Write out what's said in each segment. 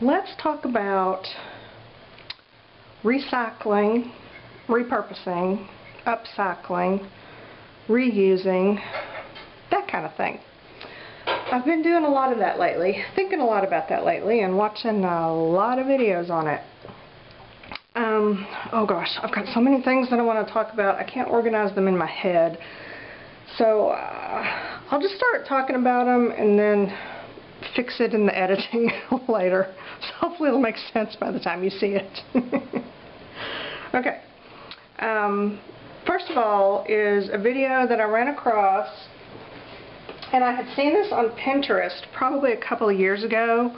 let's talk about recycling, repurposing, upcycling, reusing, that kind of thing. I've been doing a lot of that lately, thinking a lot about that lately, and watching a lot of videos on it. Oh gosh, I've got so many things that I want to talk about. I can't organize them in my head. So I'll just start talking about them and then fix it in the editing later. So hopefully it'll make sense by the time you see it. Okay. First of all is a video that I ran across, and I had seen this on Pinterest probably a couple of years ago,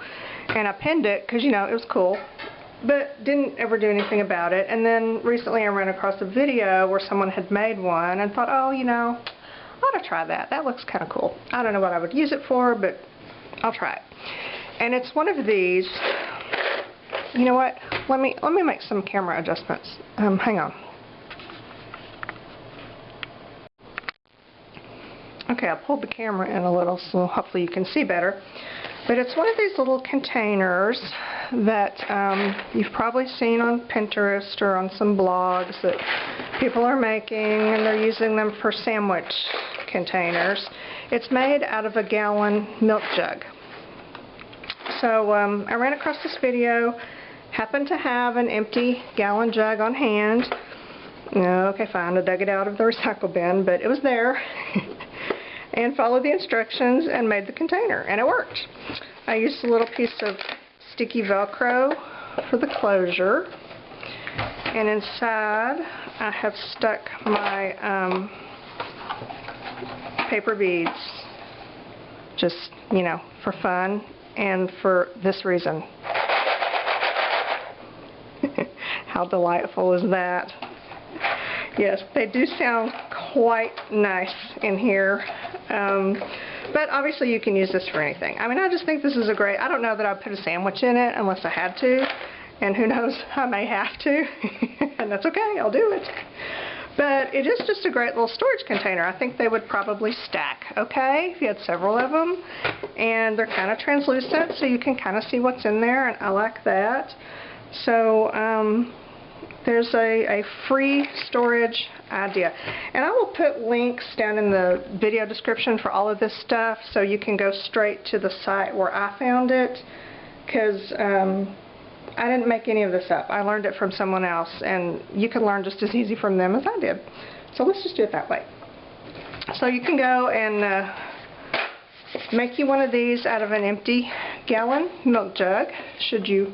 and I pinned it because, you know, it was cool, but didn't ever do anything about it. And then recently I ran across a video where someone had made one and thought, oh, you know, I ought to try that. That looks kind of cool. I don't know what I would use it for, but I'll try it. And it's one of these. You know what? Let me make some camera adjustments. Hang on. Okay, I pulled the camera in a little, so hopefully you can see better. But it's one of these little containers that you've probably seen on Pinterest or on some blogs that people are making, and they're using them for sandwich containers. It's made out of a gallon milk jug. So I ran across this video, happened to have an empty gallon jug on hand. Okay, fine, I dug it out of the recycle bin, but it was there. And followed the instructions and made the container, and it worked. I used a little piece of sticky Velcro for the closure, and inside I have stuck my paper beads, just, you know, for fun and for this reason. How delightful is that? Yes, they do sound quite nice in here, but obviously you can use this for anything. I mean, I just think this is a great, I don't know that I'd put a sandwich in it unless I had to, and who knows, I may have to, and that's okay, I'll do it. But it is just a great little storage container. I think they would probably stack, okay, if you had several of them, and they're kind of translucent, so you can kind of see what's in there, and I like that. So, there's a free storage idea. And I will put links down in the video description for all of this stuff, so you can go straight to the site where I found it, because I didn't make any of this up. I learned it from someone else, and you can learn just as easy from them as I did. So let's just do it that way. So you can go and make you one of these out of an empty gallon milk jug, should you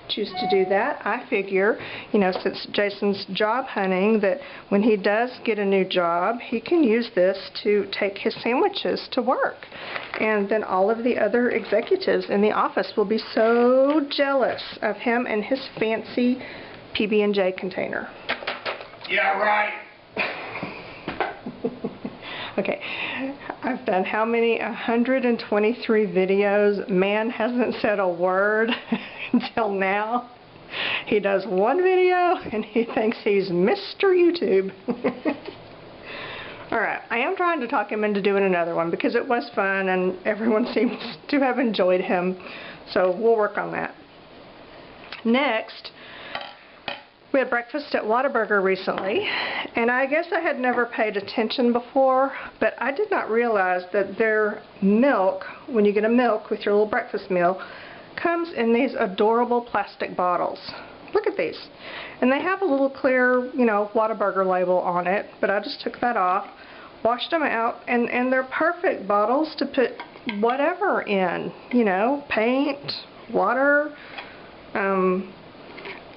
choose to do that. I figure, you know, since Jason's job hunting, that when he does get a new job, he can use this to take his sandwiches to work. And then all of the other executives in the office will be so jealous of him and his fancy PB&J container. Yeah, right. Okay, I've done how many? 123 videos. Man hasn't said a word until now. He does one video and he thinks he's Mr. YouTube. Alright, I am trying to talk him into doing another one because it was fun and everyone seems to have enjoyed him. So we'll work on that. Next, we had breakfast at Whataburger recently, and I guess I had never paid attention before, but I did not realize that their milk, when you get a milk with your little breakfast meal, comes in these adorable plastic bottles. Look at these. And they have a little clear, you know, Whataburger label on it, but I just took that off, washed them out, and they're perfect bottles to put whatever in, you know, paint, water,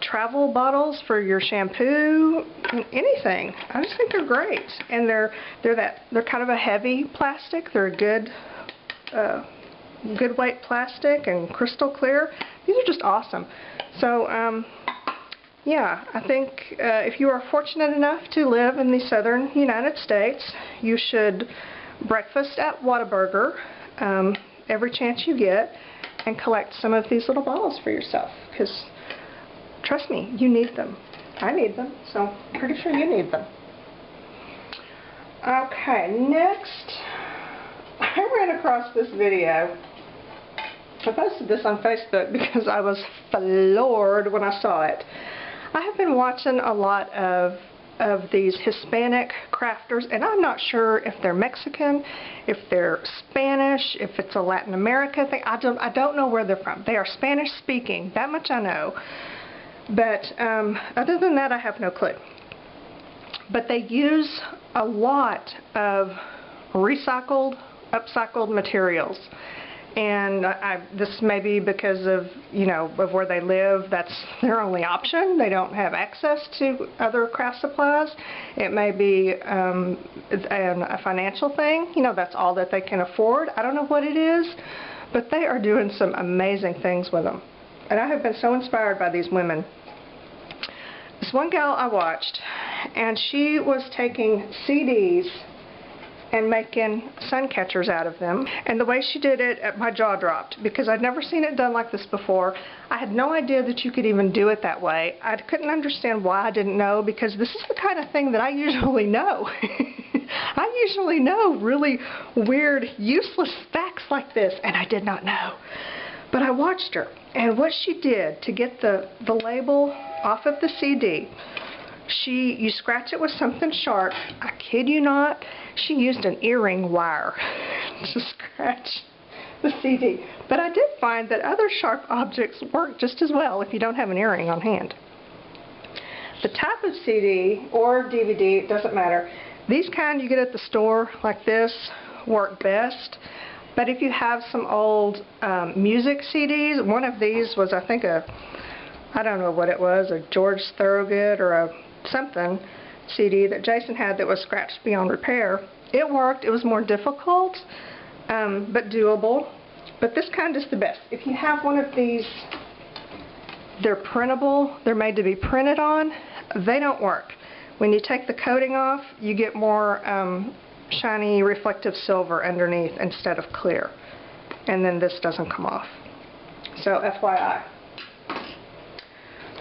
travel bottles for your shampoo, anything. I just think they're great, and they're kind of a heavy plastic. They're a good weight plastic and crystal clear. These are just awesome. So yeah, I think if you are fortunate enough to live in the southern United States, you should breakfast at Whataburger every chance you get and collect some of these little bottles for yourself, because trust me, you need them. I need them, so I'm pretty sure you need them. Okay, next, I ran across this video I posted this on Facebook because I was floored when I saw it. I have been watching a lot of these Hispanic crafters, and I'm not sure if they're Mexican, if they're Spanish, if it's a Latin America thing. I don't know where they're from. They are Spanish speaking, that much I know. But other than that, I have no clue. But they use a lot of recycled, upcycled materials. And this may be because of, you know, of where they live. That's their only option. They don't have access to other craft supplies. It may be a financial thing. You know, that's all that they can afford. I don't know what it is, but they are doing some amazing things with them. And I have been so inspired by these women. This one gal I watched, and she was taking CDs and making sun catchers out of them. And the way she did it, my jaw dropped, because I'd never seen it done like this before. I had no idea that you could even do it that way. I couldn't understand why I didn't know, because this is the kind of thing that I usually know. I usually know really weird, useless facts like this, and I did not know. But I watched her, and what she did to get the label off of the CD, you scratch it with something sharp. I kid you not, she used an earring wire to scratch the CD. But I did find that other sharp objects work just as well if you don't have an earring on hand. The type of CD or DVD, it doesn't matter. These kind you get at the store like this work best. But if you have some old music CDs, one of these was, I think, I don't know what it was, a George Thorogood or a something CD that Jason had that was scratched beyond repair. It worked. It was more difficult, but doable. But this kind is the best. If you have one of these, they're printable. They're made to be printed on. They don't work. When you take the coating off, you get more shiny reflective silver underneath instead of clear. And then this doesn't come off. So FYI.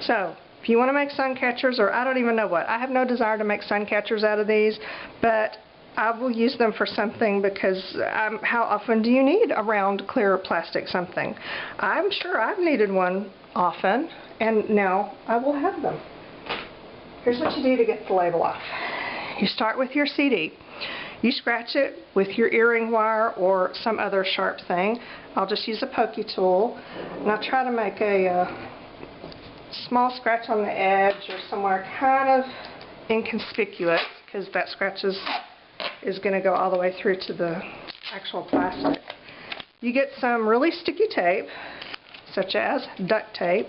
So if you want to make sun catchers, or I don't even know what, I have no desire to make sun catchers out of these, but I will use them for something, because how often do you need a round clear plastic something? I'm sure I've needed one often, and now I will have them. Here's what you do to get the label off. You start with your CD. You scratch it with your earring wire or some other sharp thing. I'll just use a pokey tool, and I'll try to make a small scratch on the edge or somewhere kind of inconspicuous, because that scratch is going to go all the way through to the actual plastic. You get some really sticky tape, such as duct tape,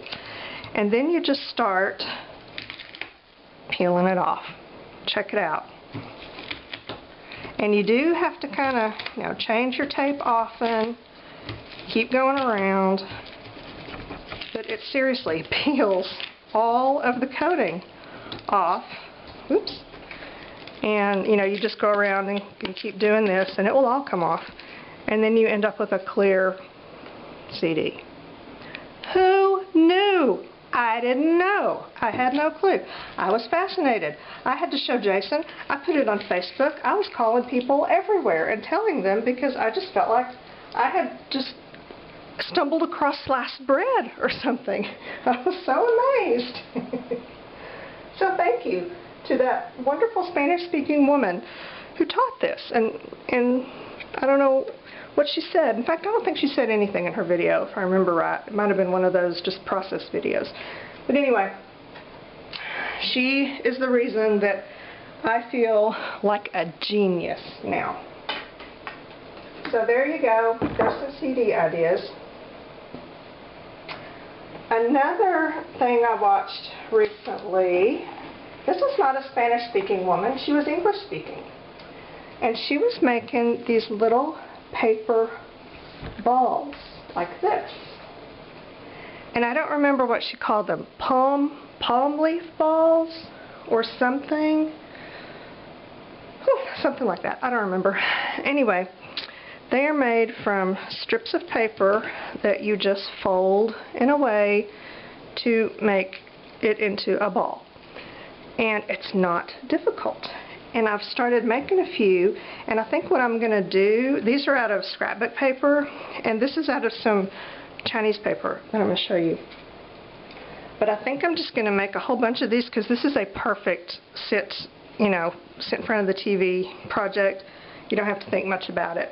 and then you just start peeling it off. Check it out. And you do have to kind of, you know, change your tape often, keep going around, but it seriously peels all of the coating off. Oops. And, you know, you just go around and keep doing this, and it will all come off. And then you end up with a clear CD. Who knew? I didn't know. I had no clue. I was fascinated. I had to show Jason. I put it on Facebook. I was calling people everywhere and telling them, because I just felt like I had just stumbled across sliced bread or something. I was so amazed. So thank you to that wonderful Spanish-speaking woman who taught this. And I don't know what she said. In fact, I don't think she said anything in her video, if I remember right. It might have been one of those just process videos. But anyway, she is the reason that I feel like a genius now. So there you go. There's some CD ideas. Another thing I watched recently, this was not a Spanish-speaking woman. She was English-speaking. And she was making these little paper balls like this. And I don't remember what she called them. Palm leaf balls or something. Whew, something like that. I don't remember. Anyway, they are made from strips of paper that you just fold in a way to make it into a ball. And it's not difficult. And I've started making a few, and I think what I'm going to do, these are out of scrapbook paper, and this is out of some Chinese paper that I'm going to show you. But I think I'm just going to make a whole bunch of these because this is a perfect sit in front of the TV project. You don't have to think much about it.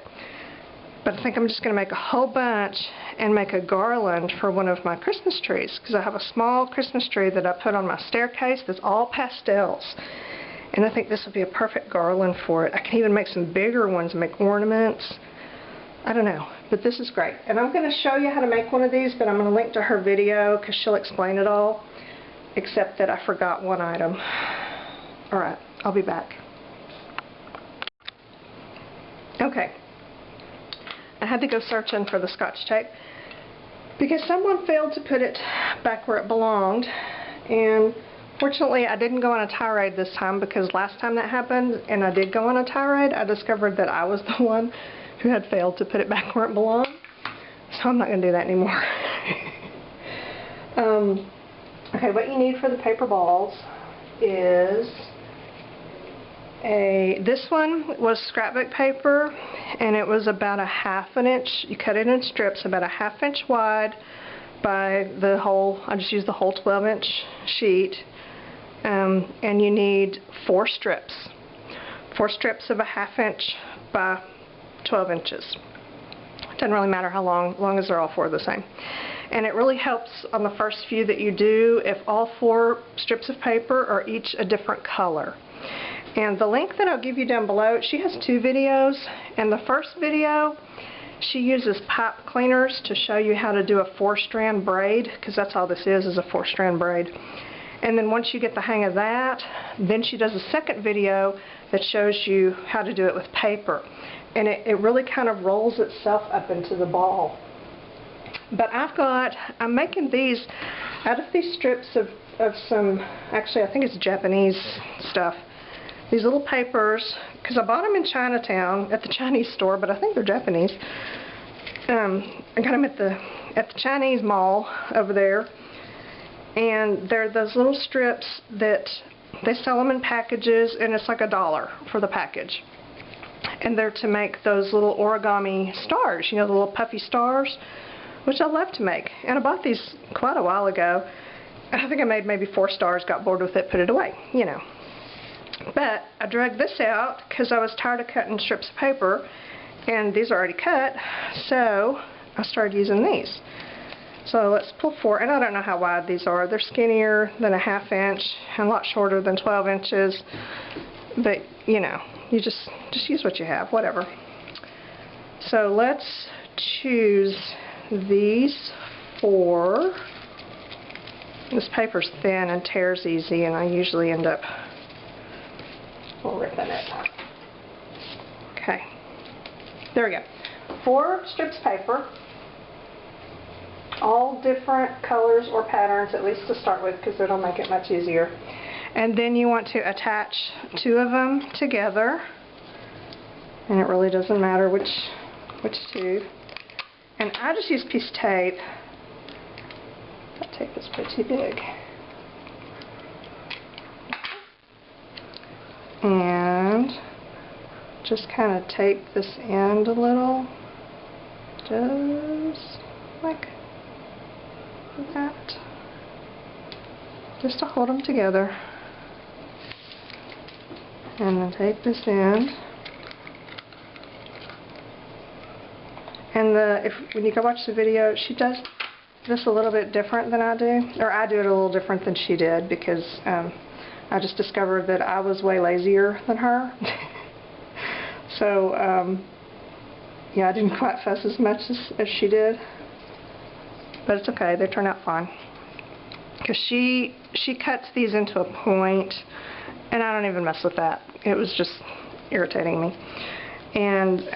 But I think I'm just going to make a whole bunch and make a garland for one of my Christmas trees, because I have a small Christmas tree that I put on my staircase that's all pastels. And I think this will be a perfect garland for it. I can even make some bigger ones and make ornaments. I don't know, but this is great. And I'm going to show you how to make one of these, but I'm going to link to her video because she'll explain it all, except that I forgot one item. Alright, I'll be back. Okay. I had to go searching for the Scotch tape because someone failed to put it back where it belonged, and fortunately I didn't go on a tirade this time, because last time that happened and I did go on a tirade, I discovered that I was the one who had failed to put it back where it belonged, so I'm not going to do that anymore. Okay, what you need for the paper balls is this one was scrapbook paper, and it was about a ½ inch. You cut it in strips about a ½ inch wide by the whole, I just used the whole 12-inch sheet, and you need 4 strips. 4 strips of a ½ inch by 12 inches. It doesn't really matter how long, as long as they're all 4 the same. And it really helps on the first few that you do if all 4 strips of paper are each a different color. And the link that I'll give you down below, she has 2 videos. And the first video, she uses pipe cleaners to show you how to do a 4-strand braid, because that's all this is a 4-strand braid. And then once you get the hang of that, then she does a second video that shows you how to do it with paper. And it really kind of rolls itself up into the ball. But I'm making these out of these strips of some, actually I think it's Japanese stuff. These little papers, because I bought them in Chinatown at the Chinese store, but I think they're Japanese. I got them at the Chinese mall over there, and they're those little strips that they sell them in packages, and it's like $1 for the package. And they're to make those little origami stars, the little puffy stars, which I love to make. And I bought these quite a while ago. I think I made maybe 4 stars, got bored with it, put it away, But I dragged this out because I was tired of cutting strips of paper, and these are already cut, so I started using these. So let's pull 4, and I don't know how wide these are. They're skinnier than a ½ inch and a lot shorter than 12 inches, but you just use what you have, whatever. So let's choose these 4. This paper's thin and tears easy, and I usually end up ripping it. Okay, there we go. 4 strips of paper, all different colors or patterns, at least to start with, because it'll make it much easier. And then you want to attach 2 of them together, and it really doesn't matter which 2. And I just use piece of tape. That tape is pretty big. And just kind of tape this end a little, just like that, just to hold them together. And then tape this end. And when you go watch the video, she does this a little bit different than I do, or I do it a little different than she did, because I just discovered that I was way lazier than her. So, yeah, I didn't quite fuss as much as she did. But it's okay, they turn out fine. Because she cuts these into a point, and I don't even mess with that. It was just irritating me. And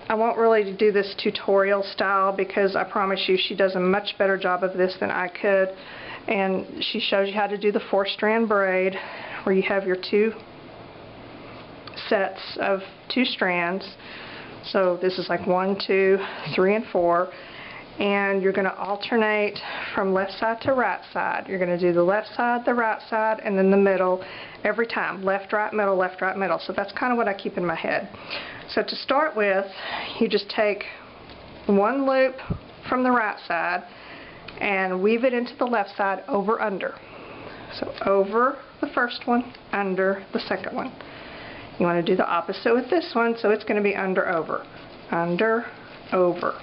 I won't really do this tutorial style, because I promise you she does a much better job of this than I could. And she shows you how to do the 4-strand braid, where you have your 2 sets of 2 strands. So this is like 1, 2, 3, and 4. And you're going to alternate from left side to right side. You're going to do the left side, the right side, and then the middle every time. Left, right, middle, left, right, middle. So that's kind of what I keep in my head. So to start with, you just take 1 loop from the right side and weave it into the left side over under. So over the first one, under the second one. You want to do the opposite with this one, so it's going to be under over. Under, over.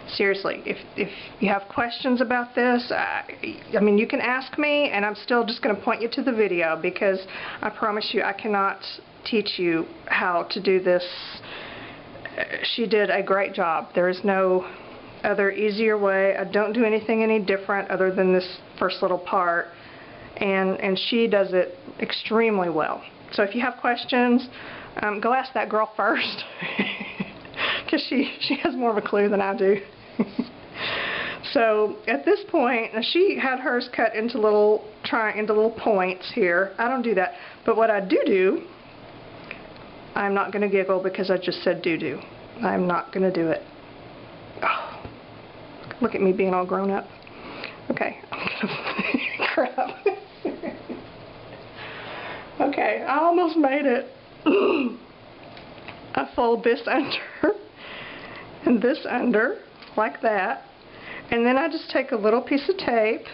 Seriously, if you have questions about this, I mean, you can ask me, and I'm still just going to point you to the video, because I promise you I cannot teach you how to do this. She did a great job. There is no other easier way. I don't do anything any different other than this first little part, and she does it extremely well. So if you have questions, go ask that girl first, because she has more of a clue than I do. So at this point, she had hers cut into little points here. I don't do that, but what I do, I'm not going to giggle because I just said do. I'm not going to do it. Oh, look at me being all grown up. Okay, I'm gonna crap. Okay, I almost made it. I fold this under and this under like that, and then I just take a little piece of tape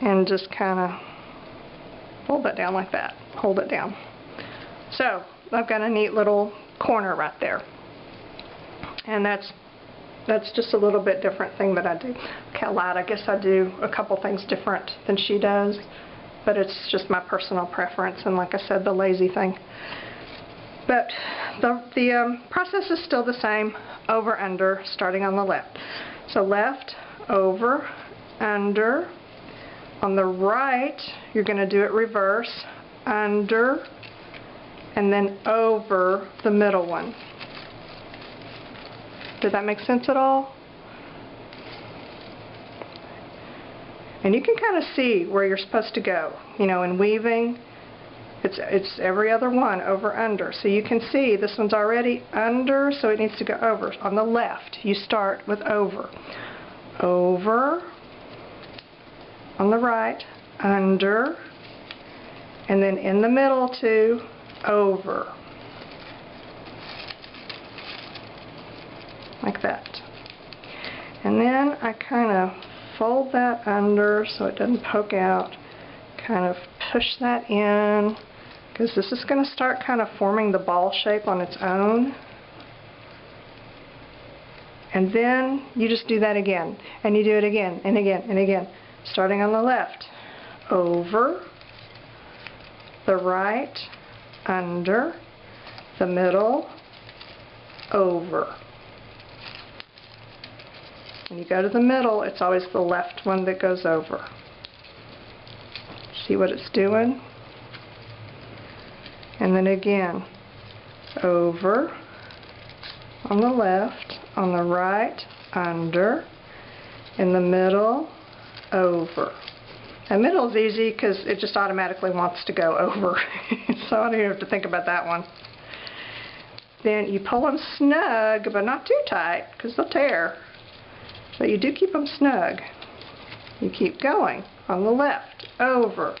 and just kind of fold that down like that. Hold it down. So I've got a neat little corner right there, and that's just a little bit different thing that I do. Okay, I lied. I guess I do a couple things different than she does, but it's just my personal preference, and like I said, the lazy thing. But the process is still the same, over, under, starting on the left. So left, over, under. On the right, you're going to do it reverse, under, and then over the middle one. Did that make sense at all? And you can kind of see where you're supposed to go. You know, in weaving, it's every other one, over, under. So you can see this one's already under, so it needs to go over. On the left, you start with over. Over. On the right, under. And then in the middle too, over. Like that. And then I kind of fold that under so it doesn't poke out. Kind of push that in, because this is going to start kind of forming the ball shape on its own. And then you just do that again, and you do it again and again and again. Starting on the left, over, the right, under, the middle, over. When you go to the middle, it's always the left one that goes over. See what it's doing? And then again, over, on the left, on the right, under, in the middle, over. The middle is easy because it just automatically wants to go over. So I don't even have to think about that one. Then you pull them snug, but not too tight because they'll tear. But you do keep them snug. You keep going. On the left, over.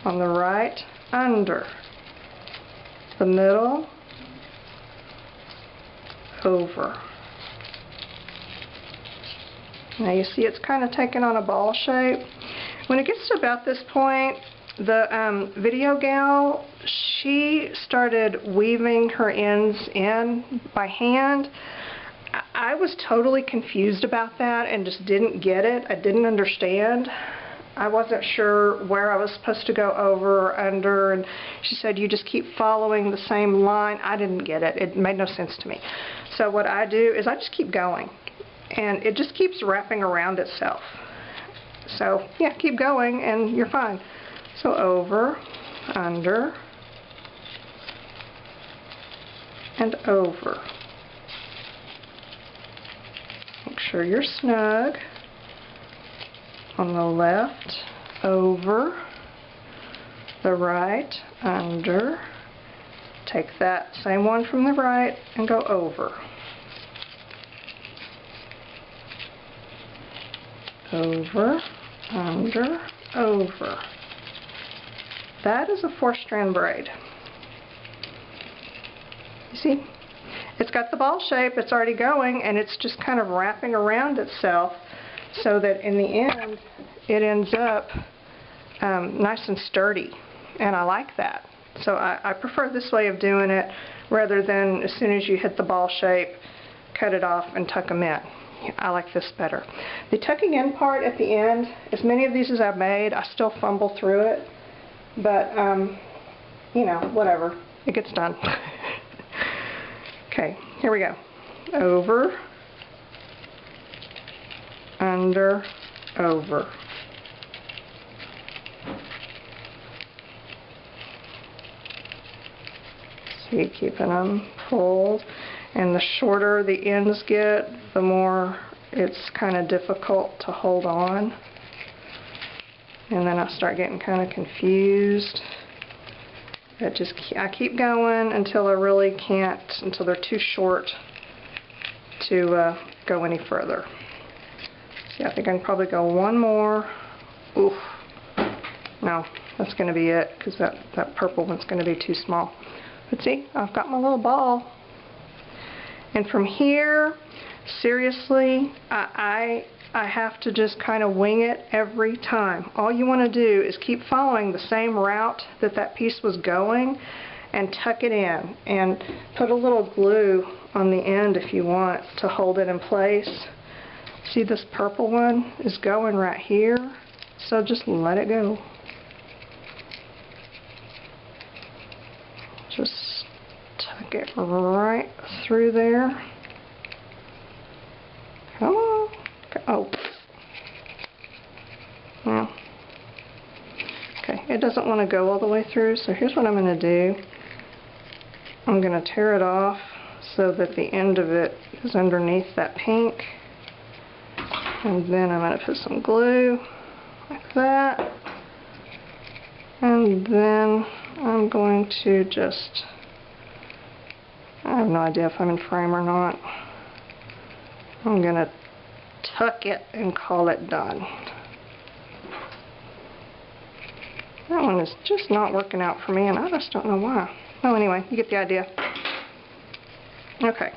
On the right, under. The middle, over. Now you see it's kind of taking on a ball shape. When it gets to about this point, the video gal, she started weaving her ends in by hand. I was totally confused about that and just didn't get it. I didn't understand. I wasn't sure where I was supposed to go over or under, and she said you just keep following the same line. I didn't get it. It made no sense to me. So what I do is I just keep going, and it just keeps wrapping around itself. So yeah, keep going and you're fine. So over, under, and over. Make sure you're snug. On the left, over, the right, under. Take that same one from the right and go over. Over, under, over. That is a 4-strand braid. You see? it's got the ball shape, it's already going, and it's just kind of wrapping around itself so that in the end it ends up nice and sturdy, and I like that. So I prefer this way of doing it rather than as soon as you hit the ball shape, cut it off and tuck them in. I like this better. The tucking in part at the end, as many of these as I've made, I still fumble through it, but you know, whatever, it gets done. Okay, here we go. Over, under, over. See, keeping them pulled. And the shorter the ends get, the more it's kind of difficult to hold on. And then I start getting kind of confused. I keep going until I really can't, until they're too short to go any further. See, I think I can probably go one more. Oof. No, that's going to be it, because that purple one's going to be too small. But see, I've got my little ball. And from here, seriously, I have to just kind of wing it every time. All you want to do is keep following the same route that piece was going and tuck it in. And put a little glue on the end if you want to hold it in place. See, this purple one is going right here, so just let it go. Just tuck it right through there. Come on. Oh. Well. Okay, it doesn't want to go all the way through, so here's what I'm going to do. I'm going to tear it off so that the end of it is underneath that pink. And then I'm going to put some glue like that. And then I'm going to just, I have no idea if I'm in frame or not. I'm going to tuck it and call it done. That one is just not working out for me, and I just don't know why. Well, anyway, you get the idea. Okay,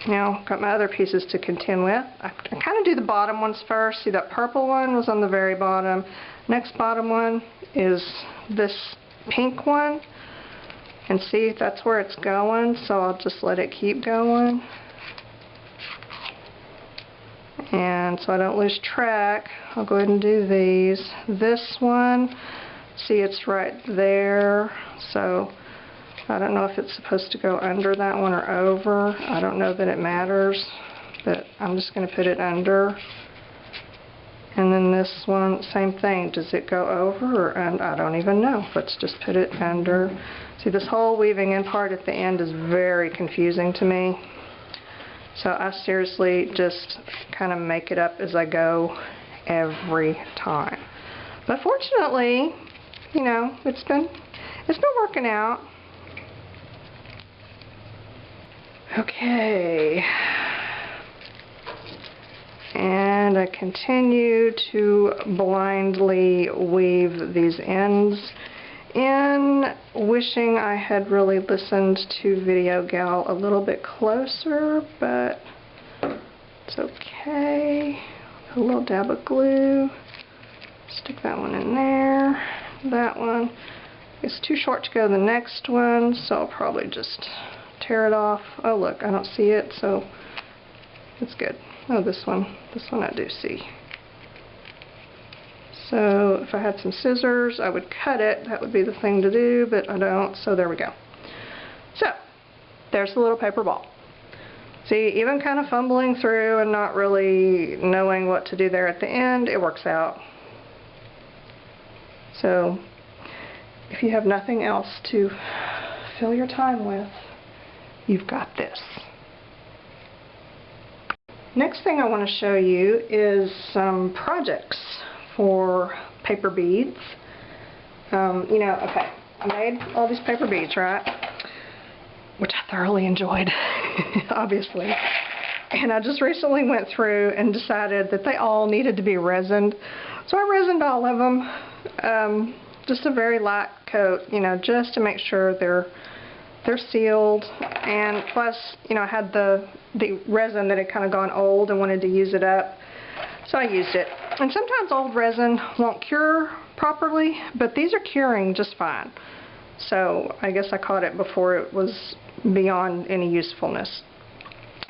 now got my other pieces to contend with. I kind of do the bottom ones first. See, that purple one was on the very bottom. Next bottom one is this pink one. And see, that's where it's going, so I'll just let it keep going. And so I don't lose track, I'll go ahead and do these. This one, see, it's right there, so I don't know if it's supposed to go under that one or over. I don't know that it matters, but I'm just going to put it under. And then this one, same thing. Does it go over or under? I don't even know. Let's just put it under. See, this whole weaving in part at the end is very confusing to me. So I seriously just kind of make it up as I go every time. But fortunately, you know, it's been working out. Okay. And I continue to blindly weave these ends in, wishing I had really listened to Video Gal a little bit closer, but it's okay. Put a little dab of glue, stick that one in there. That one is too short to go to the next one, so I'll probably just tear it off. Oh look, I don't see it, so it's good. Oh, this one I do see. So if I had some scissors, I would cut it. That would be the thing to do, but I don't, so there we go. So, there's the little paper ball. See, even kind of fumbling through and not really knowing what to do there at the end, it works out. So, if you have nothing else to fill your time with, you've got this. Next thing I want to show you is some projects for paper beads. You know, okay, I made all these paper beads, right? Which I thoroughly enjoyed, obviously. And I just recently went through and decided that they all needed to be resined. So I resined all of them, just a very light coat, you know, just to make sure they're They're sealed, and plus, you know, I had the resin that had kind of gone old and wanted to use it up, so I used it. And sometimes old resin won't cure properly, but these are curing just fine. So I guess I caught it before it was beyond any usefulness.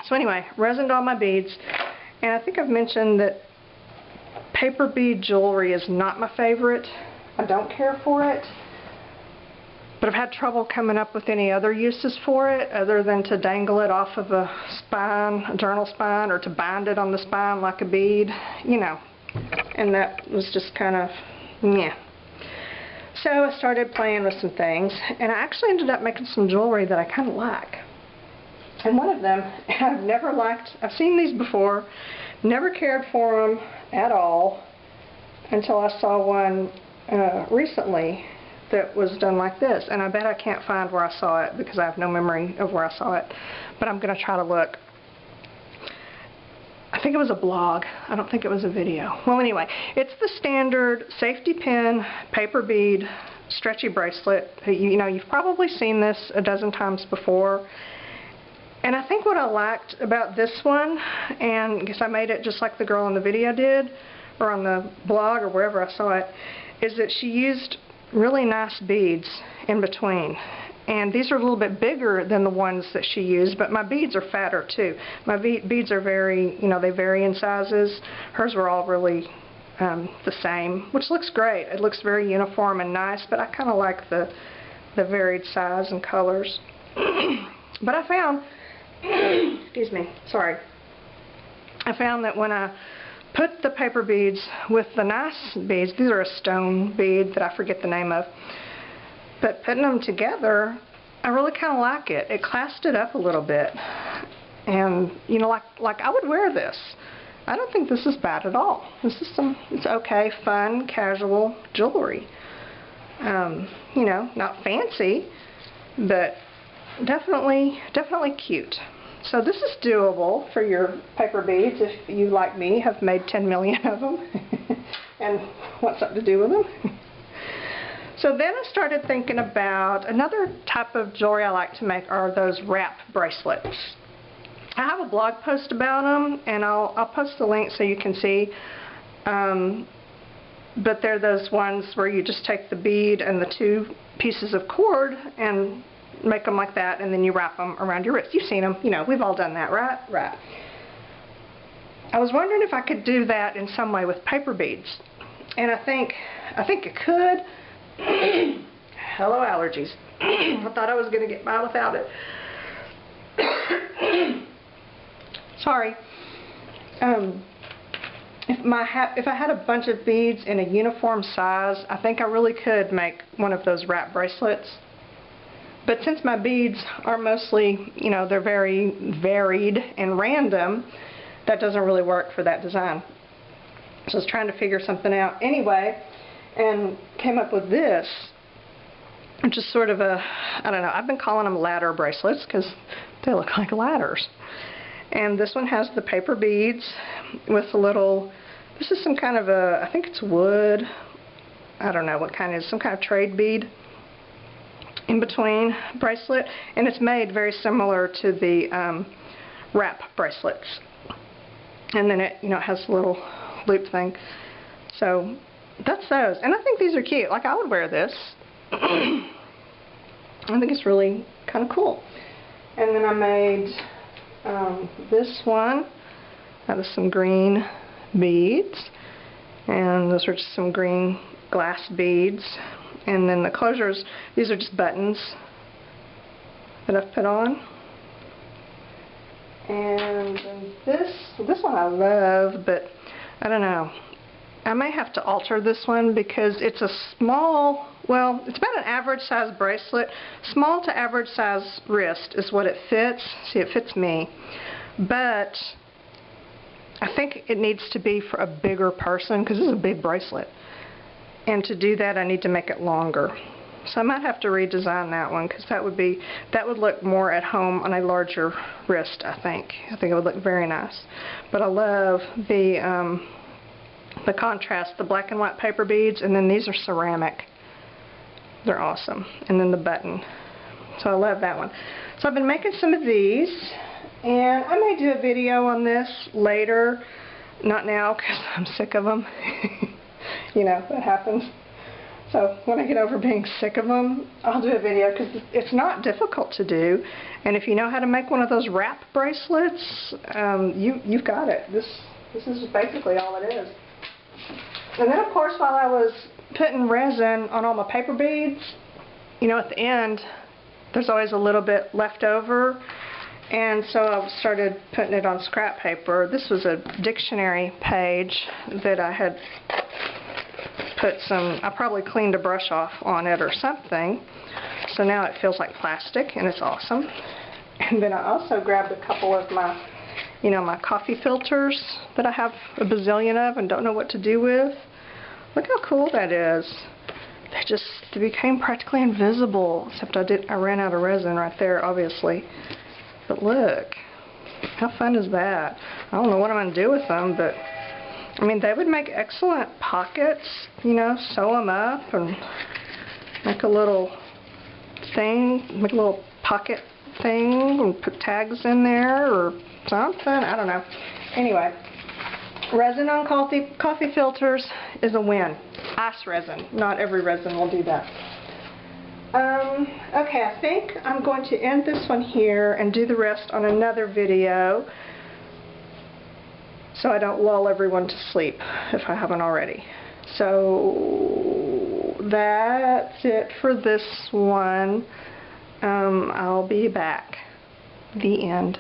So anyway, resined all my beads, and I think I've mentioned that paper bead jewelry is not my favorite. I don't care for it, but I've had trouble coming up with any other uses for it other than to dangle it off of a spine, a journal spine, or to bind it on the spine like a bead, you know. And that was just kind of, yeah. So I started playing with some things, and I actually ended up making some jewelry that I kind of like. And one of them, I've never liked, I've seen these before, never cared for them at all until I saw one recently that was done like this. And I bet I can't find where I saw it because I have no memory of where I saw it. But I'm going to try to look. I think it was a blog. I don't think it was a video. Well, anyway, it's the standard safety pin, paper bead, stretchy bracelet. You know, you've probably seen this a dozen times before. And I think what I liked about this one, and I guess I made it just like the girl in the video did, or on the blog or wherever I saw it, is that she used really nice beads in between. And these are a little bit bigger than the ones that she used, but my beads are fatter too. My beads are very, you know, they vary in sizes. Hers were all really the same, which looks great. It looks very uniform and nice, but I kind of like the varied size and colors. But I found, excuse me, sorry. I found that when I put the paper beads with the nice beads, these are a stone bead that I forget the name of, but putting them together, I really kind of like it. It classed it up a little bit. And, you know, like I would wear this. I don't think this is bad at all. This is it's okay, fun, casual jewelry. You know, not fancy, but definitely cute. So this is doable for your paper beads if you, like me, have made 10 million of them and want something to do with them. So then I started thinking about another type of jewelry I like to make are those wrap bracelets. I have a blog post about them, and I'll post the link so you can see. But they're those ones where you just take the bead and the two pieces of cord and make them like that, and then you wrap them around your wrist. You've seen them, you know, we've all done that, right? Right. I was wondering if I could do that in some way with paper beads, and I think I could. Hello, allergies. I thought I was going to get by without it. Sorry. If I had a bunch of beads in a uniform size, I think I really could make one of those wrap bracelets. But since my beads are mostly, you know, they're very varied and random, that doesn't really work for that design. So I was trying to figure something out anyway, and came up with this, which is sort of a, I don't know, I've been calling them ladder bracelets because they look like ladders. And this one has the paper beads with a little, this is some kind of a, I think it's wood, I don't know what kind it is, some kind of trade bead in between bracelet, and it's made very similar to the wrap bracelets. And then it, you know, it has a little loop thing. So that's those, and I think these are cute. Like, I would wear this. I think it's really kind of cool. And then I made this one out of some green beads, and those are just some green glass beads. And then the closures, these are just buttons that I've put on. And then this one I love, but I don't know. I may have to alter this one because it's a small, well, it's about an average size bracelet. Small to average size wrist is what it fits. See, it fits me. But I think it needs to be for a bigger person because this is a big bracelet. And to do that, I need to make it longer. So I might have to redesign that one because that would look more at home on a larger wrist, I think. I think it would look very nice. But I love the contrast, the black and white paper beads, and then these are ceramic. They're awesome. And then the button So I love that one. So I've been making some of these, and I may do a video on this later. Not now, because I'm sick of them. You know, that happens. So when I get over being sick of them, I'll do a video, because it's not difficult to do. And if you know how to make one of those wrap bracelets, you've got it. This is basically all it is. And then, of course, while I was putting resin on all my paper beads, you know, at the end, there's always a little bit left over. And so I started putting it on scrap paper. This was a dictionary page that I had put some, I probably cleaned a brush off on it or something. So now it feels like plastic, and it's awesome. And then I also grabbed a couple of my, you know, my coffee filters that I have a bazillion of and don't know what to do with. Look how cool that is. They became practically invisible, except I ran out of resin right there, obviously. But look, how fun is that? I don't know what I'm going to do with them, but I mean, they would make excellent pockets, you know, sew them up and make a little thing, make a little pocket thing and put tags in there or something. I don't know. Anyway, resin on coffee filters is a win. Ice resin. Not every resin will do that. Okay, I think I'm going to end this one here and do the rest on another video, so I don't lull everyone to sleep if I haven't already. So that's it for this one. I'll be back. The end.